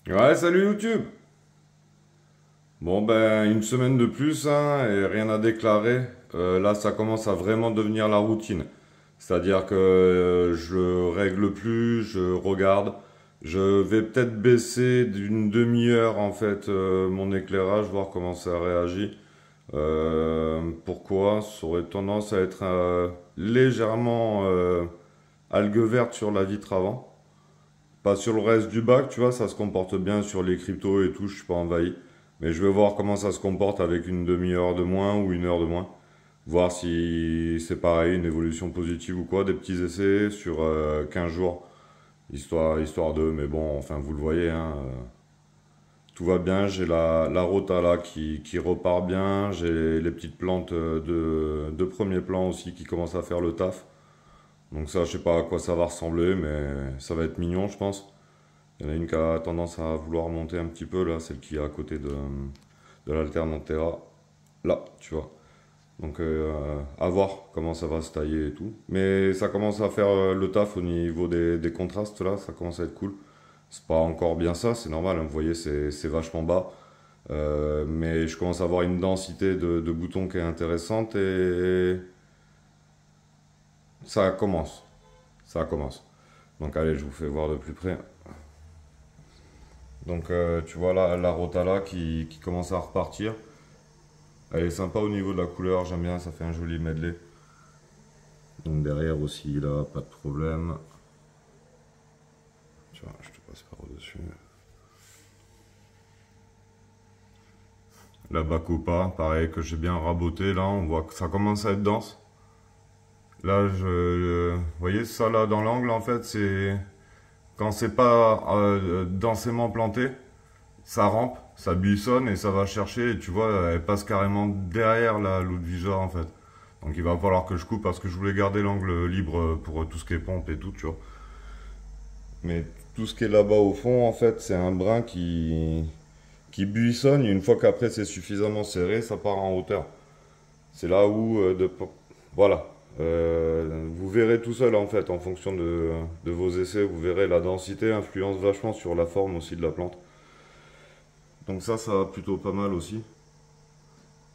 Ouais, salut YouTube! Bon ben, une semaine de plus, hein, et rien à déclarer. Là, ça commence à vraiment devenir la routine. C'est-à-dire que je règle plus, je regarde. Je vais peut-être baisser d'une demi-heure en fait mon éclairage, voir comment ça réagit. Pourquoi? Ça aurait tendance à être légèrement algue verte sur la vitre avant. Pas sur le reste du bac, tu vois, ça se comporte bien sur les cryptos et tout, je suis pas envahi. Mais je vais voir comment ça se comporte avec une demi-heure de moins ou une heure de moins. Voir si c'est pareil, une évolution positive ou quoi, des petits essais sur 15 jours, histoire de, mais bon, enfin vous le voyez, hein, tout va bien, j'ai la rota là qui repart bien, j'ai les petites plantes de premier plan aussi qui commencent à faire le taf. Donc ça, je sais pas à quoi ça va ressembler, mais ça va être mignon, je pense. Il y en a une qui a tendance à vouloir monter un petit peu, là, celle qui est à côté de l'Alternantera. Là, tu vois. Donc, à voir comment ça va se tailler et tout. Mais ça commence à faire le taf au niveau des contrastes, là, ça commence à être cool. C'est pas encore bien ça, c'est normal, hein, vous voyez, c'est vachement bas. Mais je commence à avoir une densité de boutons qui est intéressante et ça commence. Ça commence. Donc, allez, je vous fais voir de plus près. Donc tu vois la Rotala qui commence à repartir. Elle est sympa au niveau de la couleur, j'aime bien, ça fait un joli medley. Donc derrière aussi, là, pas de problème. Tu vois, je te passe par au-dessus. La Bacopa, pareil, que j'ai bien raboté, là, on voit que ça commence à être dense. Là, vous voyez ça là dans l'angle, en fait, c'est quand c'est pas densément planté, ça rampe, ça buissonne et ça va chercher, et tu vois, elle passe carrément derrière la Ludwiger en fait. Donc il va falloir que je coupe parce que je voulais garder l'angle libre pour tout ce qui est pompe et tout, tu vois. Mais tout ce qui est là-bas au fond, en fait, c'est un brin qui buissonne, et une fois qu'après c'est suffisamment serré, ça part en hauteur. C'est là où, voilà. Vous verrez tout seul en fait, en fonction de vos essais, vous verrez la densité influence vachement sur la forme aussi de la plante. Donc ça va plutôt pas mal aussi.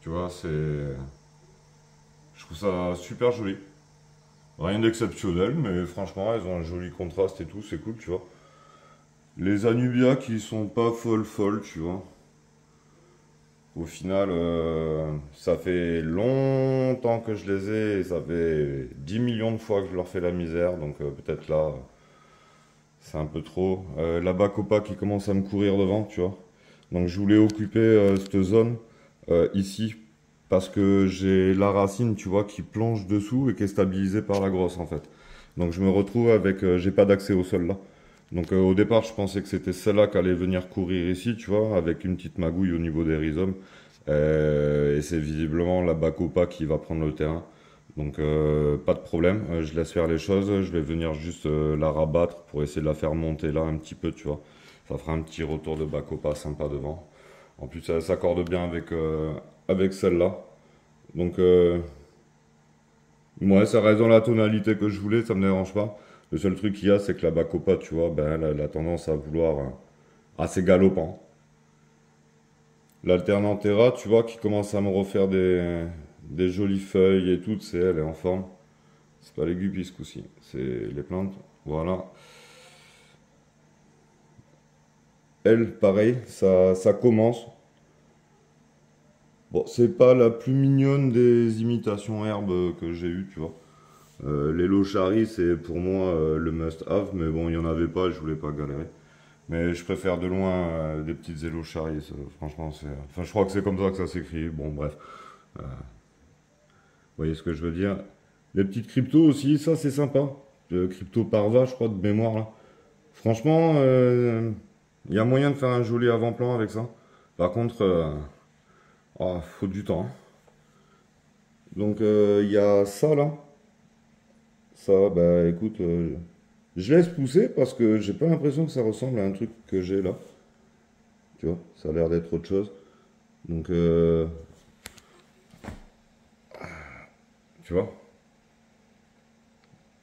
Tu vois, je trouve ça super joli. Rien d'exceptionnel, mais franchement, elles ont un joli contraste et tout, c'est cool, tu vois. Les Anubia qui sont pas folles, tu vois. Au final, ça fait longtemps que je les ai et ça fait 10 millions de fois que je leur fais la misère, donc peut-être là, c'est un peu trop. La Bacopa qui commence à me courir devant, tu vois. Donc je voulais occuper cette zone ici parce que j'ai la racine, tu vois, qui plonge dessous et qui est stabilisée par la grosse en fait. Donc je me retrouve avec, j'ai pas d'accès au sol là. Donc au départ je pensais que c'était celle-là qui allait venir courir ici, tu vois, avec une petite magouille au niveau des rhizomes. Et c'est visiblement la Bacopa qui va prendre le terrain. Donc pas de problème, je laisse faire les choses, je vais venir juste la rabattre pour essayer de la faire monter là un petit peu, tu vois. Ça fera un petit retour de Bacopa sympa devant. En plus, ça s'accorde bien avec celle-là. Donc, moi, ça reste dans la tonalité que je voulais, ça me dérange pas. Le seul truc qu'il y a, c'est que la Bacopa, tu vois, ben, elle a tendance à vouloir assez galopant. L'Alternantera, tu vois, qui commence à me refaire des jolies feuilles et tout, c'est elle est en forme. C'est pas les guppies ce coup-ci, c'est les plantes. Voilà. Elle, pareil, ça commence. Bon, c'est pas la plus mignonne des imitations herbes que j'ai eues, tu vois. Les Lochari, c'est pour moi le must-have, mais bon, il n'y en avait pas, je voulais pas galérer. Mais je préfère de loin des petites Elochari, franchement, c'est... Enfin, je crois que c'est comme ça que ça s'écrit, bon, bref. Vous voyez ce que je veux dire? Les petites cryptos aussi, ça c'est sympa. Crypto Parva, je crois, de mémoire, là. Franchement, il y a moyen de faire un joli avant-plan avec ça. Par contre, oh, faut du temps. Donc, il y a ça, là. Ça, bah écoute, je laisse pousser parce que j'ai pas l'impression que ça ressemble à un truc que j'ai là. Tu vois, ça a l'air d'être autre chose. Donc, tu vois,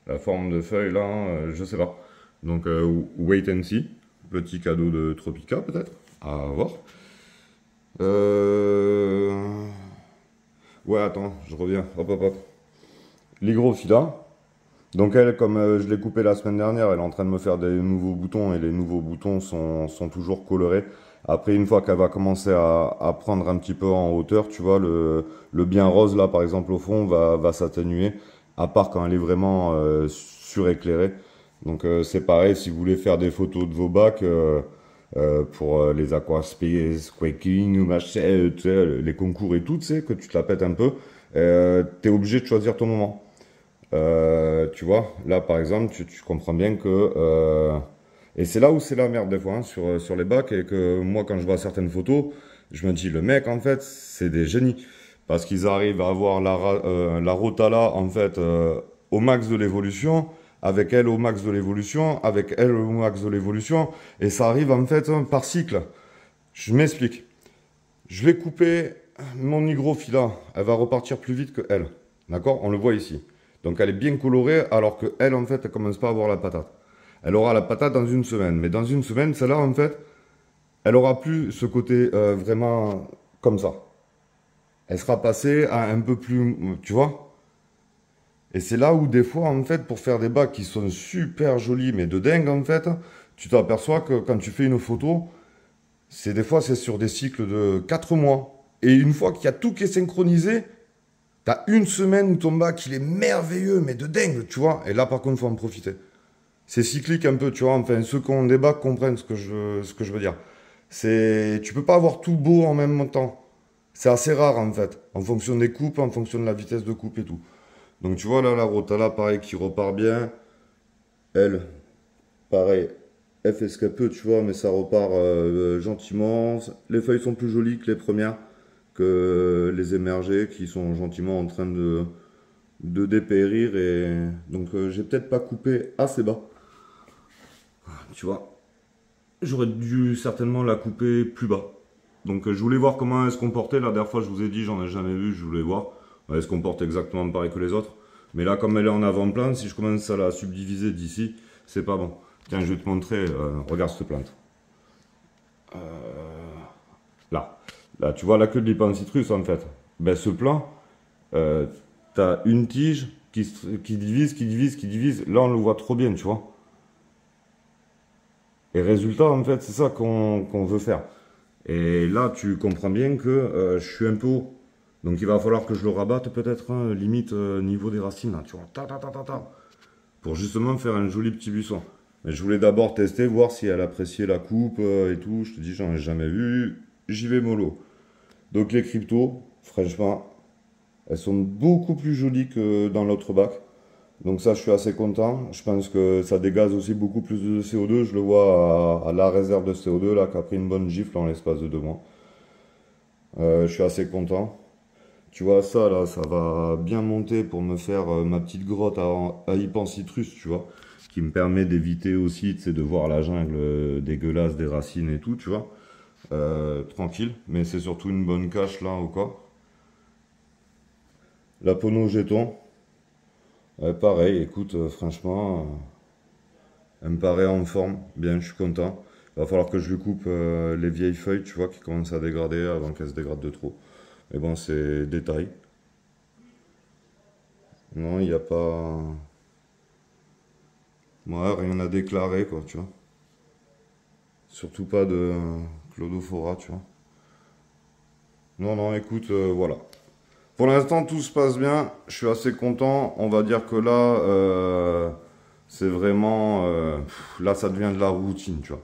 la forme de feuille là, je sais pas. Donc, wait and see. Petit cadeau de Tropica, peut-être. À voir. Ouais, attends, je reviens. Hop, hop, hop. L'hygrophila. Donc elle, comme je l'ai coupé la semaine dernière, elle est en train de me faire des nouveaux boutons et les nouveaux boutons sont toujours colorés. Après, une fois qu'elle va commencer à prendre un petit peu en hauteur, tu vois, le bien rose là, par exemple, au fond, va s'atténuer, à part quand elle est vraiment suréclairée. Donc c'est pareil, si vous voulez faire des photos de vos bacs pour les aquaspace, quaking, machin, tu sais, les concours et tout, tu sais, que tu te la pètes un peu, t'es obligé de choisir ton moment. Tu vois, là par exemple, tu comprends bien que... et c'est là où c'est la merde des fois, hein, sur les bacs, et que moi quand je vois certaines photos, je me dis, le mec en fait, c'est des génies. Parce qu'ils arrivent à avoir la Rotala en fait au max de l'évolution, avec elle au max de l'évolution, avec elle au max de l'évolution, et ça arrive en fait par cycle. Je m'explique. Je vais couper mon hygrophila, elle va repartir plus vite que elle. D'accord? On le voit ici. Donc elle est bien colorée, alors que elle, en fait, elle commence pas à avoir la patate. Elle aura la patate dans une semaine. Mais dans une semaine, celle-là, en fait, elle aura plus ce côté vraiment comme ça. Elle sera passée à un peu plus, tu vois? Et c'est là où des fois, en fait, pour faire des bacs qui sont super jolis, mais de dingue, en fait, tu t'aperçois que quand tu fais une photo, c'est des fois, c'est sur des cycles de 4 mois. Et une fois qu'il y a tout qui est synchronisé, t'as une semaine où ton bac, il est merveilleux, mais de dingue, tu vois. Et là, par contre, faut en profiter. C'est cyclique un peu, tu vois. Enfin, ceux qui ont des bacs comprennent ce que je veux dire. Tu peux pas avoir tout beau en même temps. C'est assez rare, en fait. En fonction des coupes, en fonction de la vitesse de coupe et tout. Donc, tu vois, là, la Rotala, pareil, qui repart bien. Elle, pareil, elle fait ce qu'elle peut, tu vois, mais ça repart gentiment. Les feuilles sont plus jolies que les premières, que les émergées, qui sont gentiment en train de dépérir. Et donc, j'ai peut-être pas coupé assez bas. Tu vois, j'aurais dû certainement la couper plus bas. Donc, je voulais voir comment elle se comportait. La dernière fois, je vous ai dit, j'en ai jamais vu, je voulais voir. Elle se comporte exactement pareil que les autres. Mais là, comme elle est en avant-plan, si je commence à la subdiviser d'ici, c'est pas bon. Tiens, je vais te montrer. Regarde cette plante. Euh, Là. Là, tu vois la queue de l'hypancitrus, en fait. Ben, ce plan, t'as une tige qui divise, qui divise, qui divise. Là, on le voit trop bien, tu vois. Et résultat, en fait, c'est ça qu'on veut faire. Et là, tu comprends bien que je suis un peu haut. Donc, il va falloir que je le rabatte peut-être, hein, limite niveau des racines, là, tu vois. Ta, ta, ta, ta, ta. Pour justement faire un joli petit buisson. Mais je voulais d'abord tester, voir si elle appréciait la coupe et tout. Je te dis, j'en ai jamais vu. J'y vais mollo. Donc, les cryptos, franchement, elles sont beaucoup plus jolies que dans l'autre bac. Donc ça, je suis assez content. Je pense que ça dégaze aussi beaucoup plus de CO2. Je le vois à la réserve de CO2 là, qui a pris une bonne gifle en l'espace de 2 mois. Je suis assez content. Tu vois, ça là, ça va bien monter pour me faire ma petite grotte à Hypancitrus, tu vois. Qui me permet d'éviter aussi, tu sais, de voir la jungle dégueulasse des racines et tout, tu vois. Tranquille. Mais c'est surtout une bonne cache là, au cas. La pono jeton. Pareil, écoute, franchement, elle me paraît en forme. Bien, je suis content. Il va falloir que je lui coupe les vieilles feuilles, tu vois, qui commencent à dégrader avant qu'elles se dégradent de trop. Mais bon, c'est détail. Non, il n'y a pas... Ouais, rien à déclarer, quoi, tu vois. Surtout pas de Clodophora, tu vois. Non, non, écoute, voilà. Pour l'instant, tout se passe bien. Je suis assez content. On va dire que là, c'est vraiment... là, ça devient de la routine, tu vois.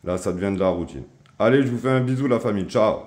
Là, ça devient de la routine. Allez, je vous fais un bisou, la famille. Ciao!